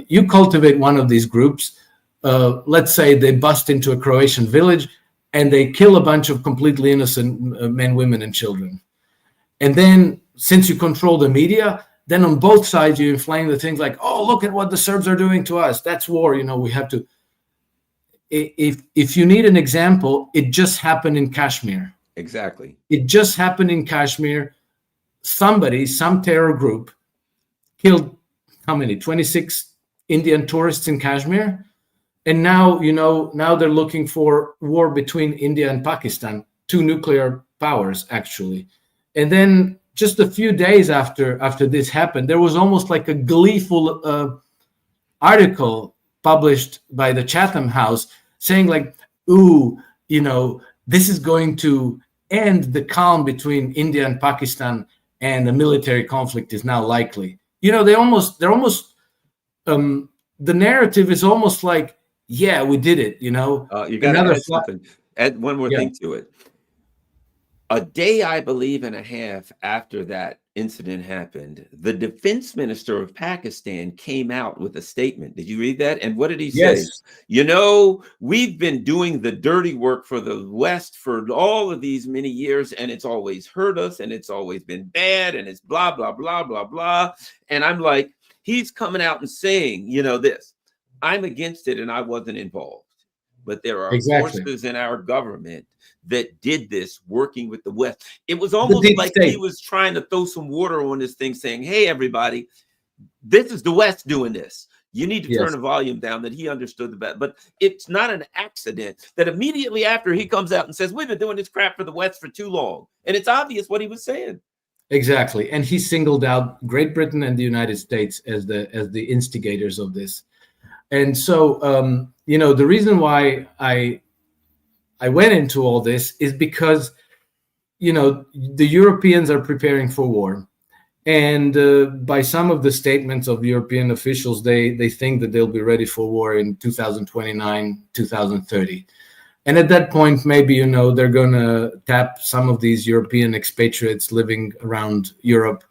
You cultivate one of these groups. Let's say they bust into a Croatian village and they kill a bunch of completely innocent men, women, and children. And then, since you control the media, then on both sides you inflame the things like, oh, look at what the Serbs are doing to us. That's war. We have to. If you need an example, it just happened in Kashmir. Exactly. It just happened in Kashmir. Some terror group killed how many? 26 Indian tourists in Kashmir. And now, now they're looking for war between India and Pakistan, two nuclear powers, actually. And then just a few days after this happened, there was almost like a gleeful article published by the Chatham House saying like, ooh, this is going to end the calm between India and Pakistan, and a military conflict is now likely. They're almost the narrative is almost like, yeah, we did it. You got to add something. Add one more thing to it. A day, I believe, and a half after that incident happened, the defense minister of Pakistan came out with a statement. Did you read that? And what did he say? Yes. We've been doing the dirty work for the West for all of these many years, and it's always hurt us, and it's always been bad, and it's blah, blah, blah, blah, blah. And I'm like, he's coming out and saying, this. I'm against it, and I wasn't involved. but there are Exactly. forces in our government that did this, working with the West. It was The almost deep like he state. was trying to throw some water on this thing, saying, hey, everybody, this is the West doing this. You need to turn Yes. the volume down, that he understood the best. But it's not an accident that immediately after he comes out and says, we've been doing this crap for the West for too long. And it's obvious what he was saying. Exactly. And he singled out Great Britain and the United States as the instigators of this. And so, the reason why I went into all this is because, the Europeans are preparing for war. And by some of the statements of European officials, they think that they'll be ready for war in 2029, 2030. And at that point, maybe, they're going to tap some of these European expatriates living around Europe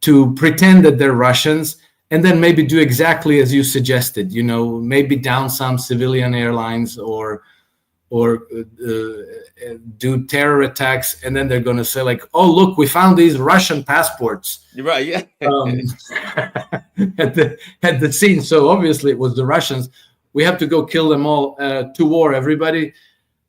to pretend that they're Russians, and then maybe do exactly as you suggested, maybe down some civilian airlines or do terror attacks. And then they're going to say like, oh, look, we found these Russian passports. Right, yeah. At the scene. So obviously it was the Russians. We have to go kill them all. To war, everybody.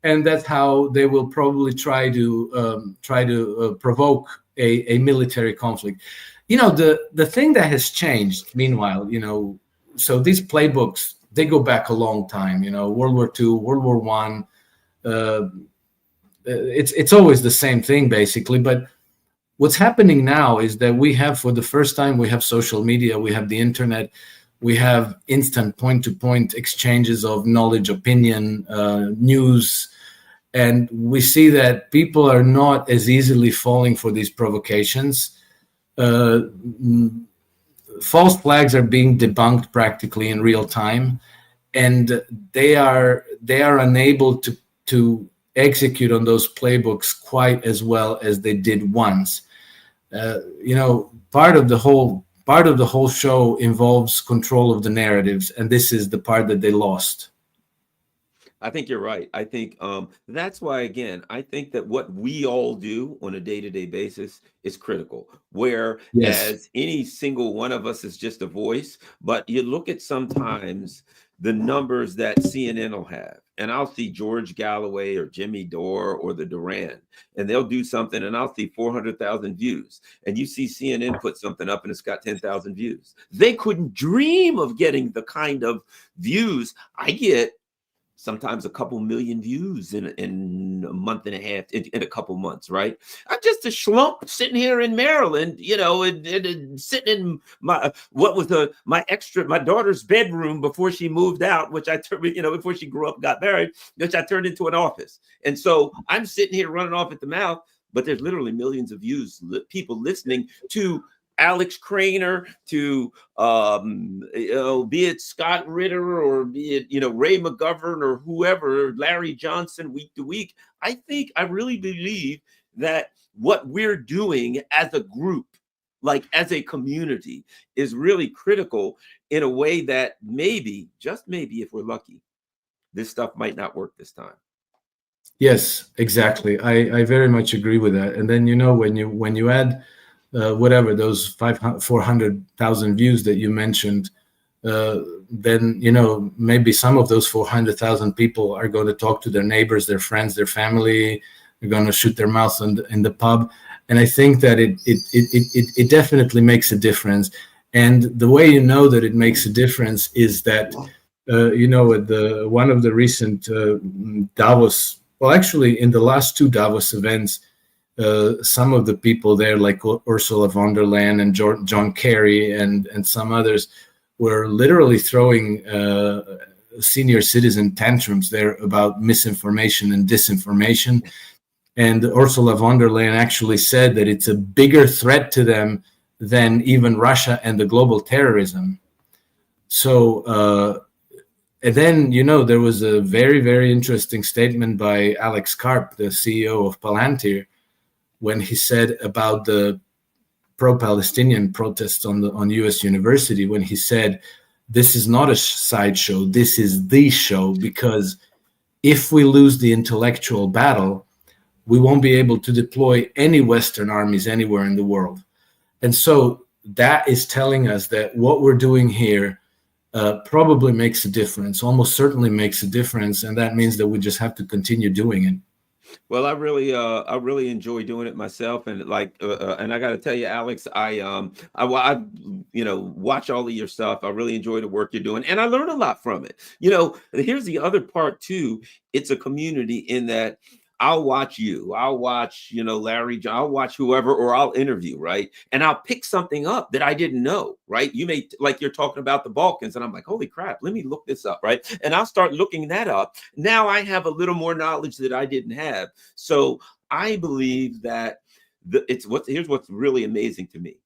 And that's how they will probably try to provoke a military conflict. The thing that has changed, meanwhile, so these playbooks, they go back a long time. World War II, World War I. It's always the same thing, basically. But what's happening now is that we have, for the first time, we have social media, we have the internet, we have instant point-to-point exchanges of knowledge, opinion, news. And we see that people are not as easily falling for these provocations. False flags are being debunked practically in real time, and they are unable to execute on those playbooks quite as well as they did once. Part of the whole show involves control of the narratives, and this is the part that they lost. I think you're right. I think that's why, again, I think that what we all do on a day-to-day basis is critical, whereas Yes. any single one of us is just a voice. But you look at sometimes the numbers that CNN will have, and I'll see George Galloway or Jimmy Dore or the Duran, and they'll do something, and I'll see 400,000 views. And you see CNN put something up, and it's got 10,000 views. They couldn't dream of getting the kind of views I get. Sometimes a couple million views in a month and a half, in a couple months, right? I'm just a schlump sitting here in Maryland, and sitting in my my daughter's bedroom before she moved out, which I turned, before she grew up, got married, which I turned into an office. And so I'm sitting here running off at the mouth, but there's literally millions of views, people listening to Alex Krainer, to be it Scott Ritter or be it Ray McGovern or whoever, Larry Johnson, week to week. I really believe that what we're doing as a group, like as a community, is really critical in a way that maybe, just maybe, if we're lucky, this stuff might not work this time. Yes, exactly. I very much agree with that. And then when you add whatever those 400,000 views that you mentioned, then maybe some of those 400,000 people are going to talk to their neighbors, their friends, their family. They're going to shoot their mouths in the pub, and I think that it definitely makes a difference. And the way that it makes a difference is that at one of the recent Davos, well, actually in the last two Davos events. Some of the people there, like Ursula von der Leyen and John Kerry and some others, were literally throwing senior citizen tantrums there about misinformation and disinformation. And Ursula von der Leyen actually said that it's a bigger threat to them than even Russia and the global terrorism. So, and then, there was a very, very interesting statement by Alex Karp, the CEO of Palantir, when he said about the pro-Palestinian protests on U.S. University, when he said, this is not a sideshow, this is the show, because if we lose the intellectual battle, we won't be able to deploy any Western armies anywhere in the world. And so that is telling us that what we're doing here probably makes a difference, almost certainly makes a difference. And that means that we just have to continue doing it. Well, I really enjoy doing it myself, and and I got to tell you, Alex, watch all of your stuff. I really enjoy the work you're doing, and I learn a lot from it. Here's the other part too. It's a community in that I'll watch you, I'll watch, Larry, I'll watch whoever, or I'll interview, right? And I'll pick something up that I didn't know, right? You may, like you're talking about the Balkans, and I'm like, holy crap, let me look this up, right? And I'll start looking that up. Now I have a little more knowledge that I didn't have. So I believe that here's what's really amazing to me.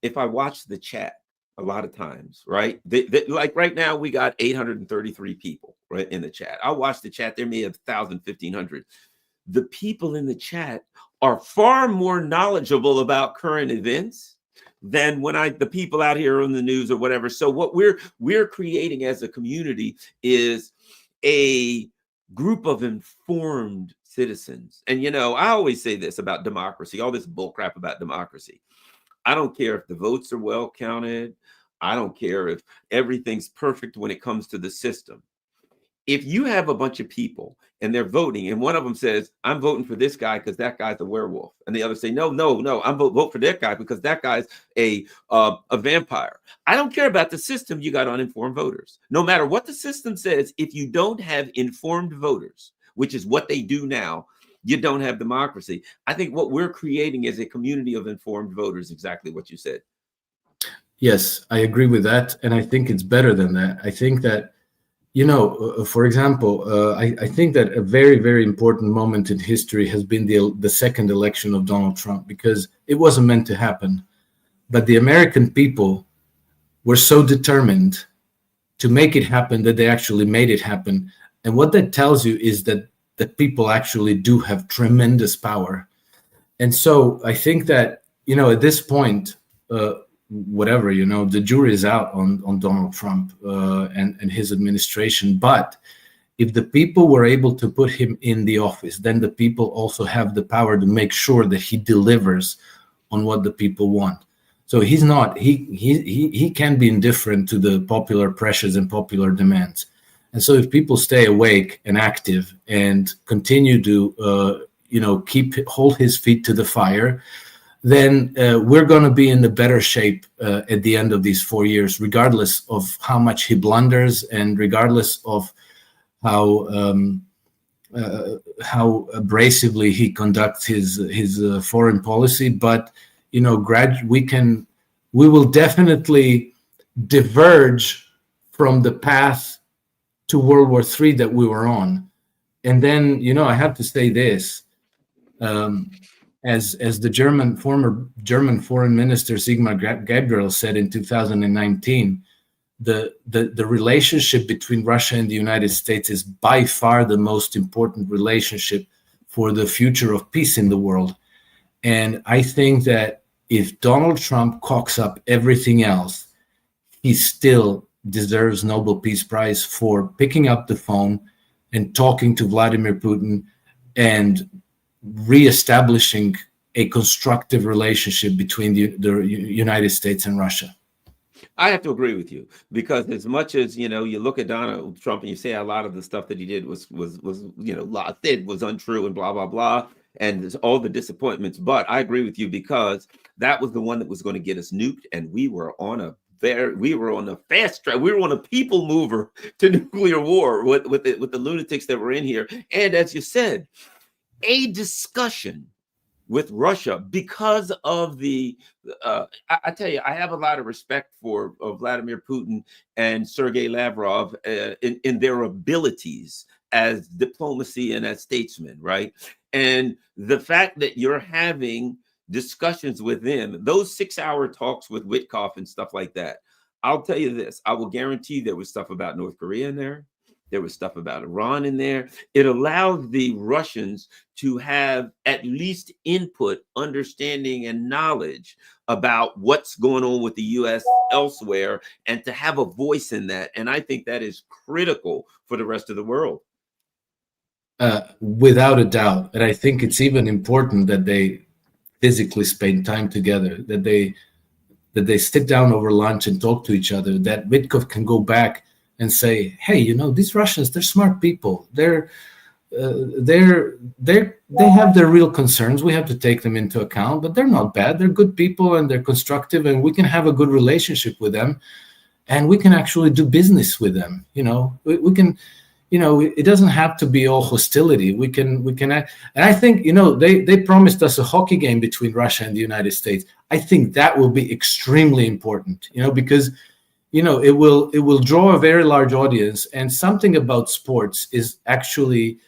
If I watch the chat, a lot of times, right? Like right now, we got 833 people, right, in the chat. I'll watch the chat. There may have 1,000, 1,500. The people in the chat are far more knowledgeable about current events than the people out here on the news or whatever. So what we're creating as a community is a group of informed citizens. And I always say this about democracy, all this bullcrap about democracy. I don't care if the votes are well counted. I don't care if everything's perfect when it comes to the system. If you have a bunch of people and they're voting, and one of them says, I'm voting for this guy because that guy's a werewolf, and the other say, no, I'm vote for that guy because that guy's a vampire. I don't care about the system. You got uninformed voters. No matter what the system says, if you don't have informed voters, which is what they do now, you don't have democracy. I think what we're creating is a community of informed voters, exactly what you said. Yes, I agree with that. And I think it's better than that. I think that, for example, I think that a very, very important moment in history has been the second election of Donald Trump, because it wasn't meant to happen. But the American people were so determined to make it happen that they actually made it happen. And what that tells you is that people actually do have tremendous power. And so I think that, at this point, the jury is out on Donald Trump and his administration. But if the people were able to put him in the office, then the people also have the power to make sure that he delivers on what the people want. So he can be indifferent to the popular pressures and popular demands. And so if people stay awake and active and continue to, hold his feet to the fire, then we're going to be in a better shape at the end of these 4 years, regardless of how much he blunders and regardless of how abrasively he conducts his foreign policy. But we will definitely diverge from the path to World War III that we were on. And then, I have to say this. As the former German Foreign Minister Sigmar Gabriel said in 2019, the relationship between Russia and the United States is by far the most important relationship for the future of peace in the world. And I think that if Donald Trump cocks up everything else, he still deserves Nobel Peace Prize for picking up the phone and talking to Vladimir Putin and reestablishing a constructive relationship between the United States and Russia. I have to agree with you, because as much as you look at Donald Trump and you say a lot of the stuff that he did was untrue and blah blah blah, and there's all the disappointments. But I agree with you, because that was the one that was going to get us nuked, and we were on a fast track. We were on a people mover to nuclear war with the lunatics that were in here. And as you said, a discussion with Russia because of I tell you, I have a lot of respect for Vladimir Putin and Sergei Lavrov in their abilities as diplomacy and as statesmen, right? And the fact that you're having discussions with them, those 6-hour talks with Witkoff and stuff like that, I'll tell you this, I will guarantee there was stuff about North Korea in there. There was stuff about Iran in there. It allowed the Russians to have at least input, understanding, and knowledge about what's going on with the U.S. elsewhere, and to have a voice in that. And I think that is critical for the rest of the world. Without a doubt. And I think it's even important that they physically spend time together, that they that they sit down over lunch and talk to each other, that Witkov can go back and say, hey, you know, these Russians, they're smart people. They have their real concerns. We have to take them into account, but they're not bad. They're good people and they're constructive, and we can have a good relationship with them, and we can actually do business with them. You know, we can, you know, it doesn't have to be all hostility. We can, and I think, you know, they promised us a hockey game between Russia and the United States. I think that will be extremely important, you know, because, you know, it will draw a very large audience, and something about sports is actually,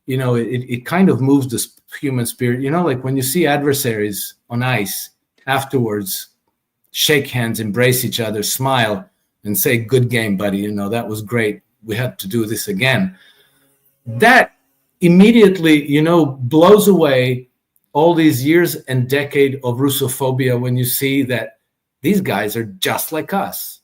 you know, it kind of moves the human spirit. You know, like when you see adversaries on ice afterwards, shake hands, embrace each other, smile, and say, good game, buddy. You know, that was great. We have to do this again. That immediately, you know, blows away all these years and decade of Russophobia when you see that these guys are just like us,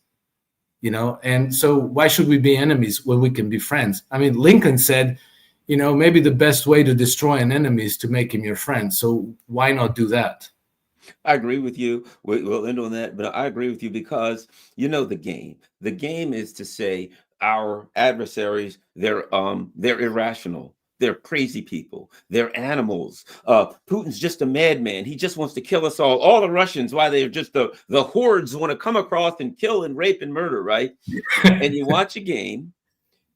you know. And so why should we be enemies when we can be friends? I mean, Lincoln said, you know, maybe the best way to destroy an enemy is to make him your friend. So why not do that? I agree with you. We'll end on that, but I agree with you because you know the game. The game is to say our adversaries, they're irrational. They're crazy people. They're animals. Putin's just a madman. He just wants to kill us all. All the Russians, why they're just the hordes want to come across and kill and rape and murder, right? And you watch a game,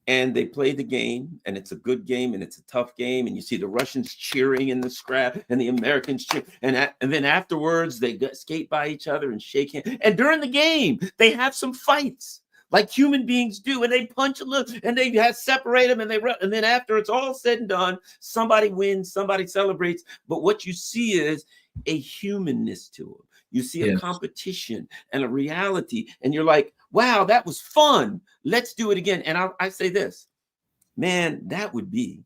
and they play the game, and it's a good game, and it's a tough game, and you see the Russians cheering in the scrap, and the Americans cheer, and then afterwards they skate by each other and shake hands. And during the game, they have some fights like human beings do, and they punch a little, and they separate them, and then after it's all said and done, somebody wins, somebody celebrates. But what you see is a humanness to them. You see a competition and a reality, and you're like, wow, that was fun. Let's do it again. And I say this, man, that would be,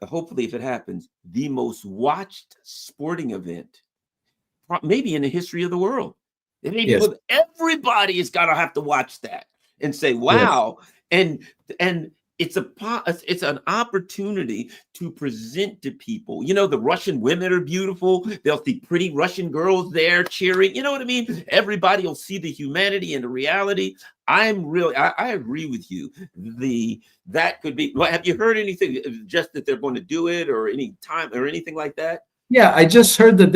hopefully if it happens, the most watched sporting event maybe in the history of the world. Everybody is got to have to watch that and say, wow. And it's an opportunity to present to people, you know, the Russian women are beautiful. They'll see pretty Russian girls there cheering. You know what I mean? Everybody will see the humanity and the reality. I agree with you. That could be, have you heard anything just that they're going to do it or any time or anything like that? Yeah, I just heard that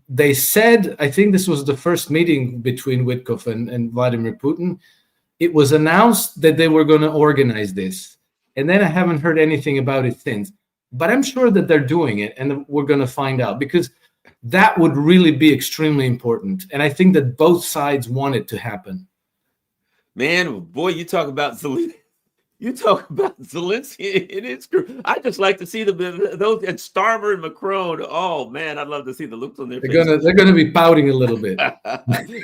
they said, I think this was the first meeting between Witkov and Vladimir Putin. It was announced that they were going to organize this. And then I haven't heard anything about it since. But I'm sure that they're doing it, and we're going to find out, because that would really be extremely important. And I think that both sides want it to happen. Man, boy, you talk about Zelensky. In his group. I just like to see those and Starmer and Macron. Oh man, I'd love to see the looks on their faces. They're gonna be pouting a little bit.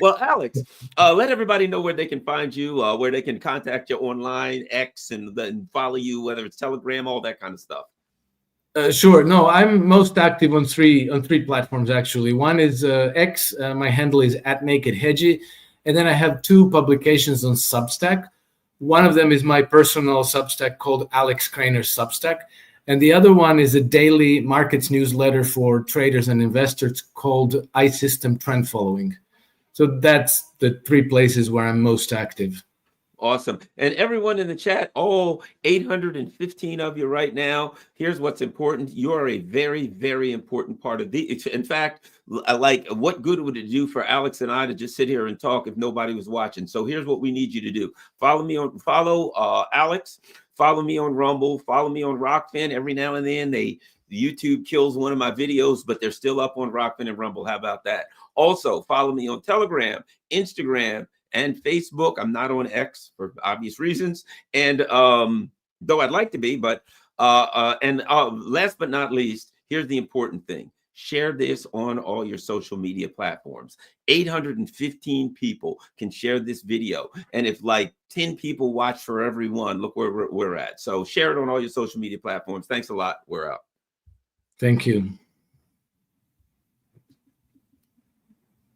Well, Alex, let everybody know where they can find you, where they can contact you online, X, and follow you, whether it's Telegram, all that kind of stuff. Sure. No, I'm most active on three platforms actually. One is X. My handle is @NakedHedgie, and then I have two publications on Substack. One of them is my personal Substack called Alex Krainer Substack. And the other one is a daily markets newsletter for traders and investors called iSystem Trend Following. So that's the three places where I'm most active. Awesome. And everyone in the chat, all 815 of you right now, here's what's important. You are a very, very important part of in fact, like, what good would it do for Alex and I to just sit here and talk if nobody was watching? So here's what we need you to do. Follow Alex, follow me on Rumble, follow me on Rockfin. Every now and then YouTube kills one of my videos, but they're still up on Rockfin and Rumble. How about that? Also, follow me on Telegram, Instagram, and Facebook. I'm not on X for obvious reasons, and though I'd like to be, but last but not least, here's the important thing. Share this on all your social media platforms. 815 people can share this video, and if like 10 people watch for every one, look where we're at. So share it on all your social media platforms. Thanks a lot. We're out. Thank you.